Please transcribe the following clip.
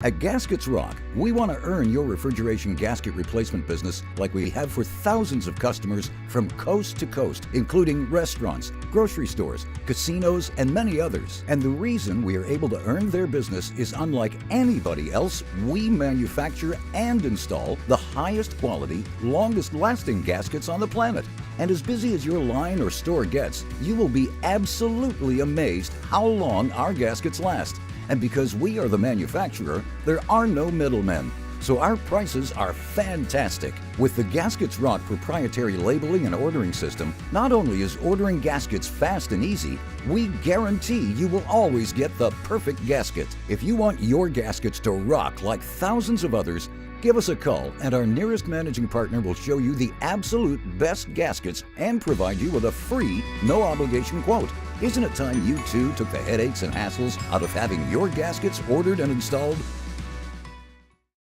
At Gaskets Rock, we want to earn your refrigeration gasket replacement business like we have for thousands of customers from coast to coast, including restaurants, grocery stores, casinos, and many others. And the reason we are able to earn their business is unlike anybody else. We manufacture and install the highest quality, longest lasting gaskets on the planet. And as busy as your line or store gets, you will be absolutely amazed how long our gaskets last. And because we are the manufacturer, there are no middlemen. So our prices are fantastic. With the Gaskets Rock proprietary labeling and ordering system, not only is ordering gaskets fast and easy, we guarantee you will always get the perfect gasket. If you want your gaskets to rock like thousands of others, give us a call and our nearest managing partner will show you the absolute best gaskets and provide you with a free, no-obligation quote. Isn't it time you too took the headaches and hassles out of having your gaskets ordered and installed?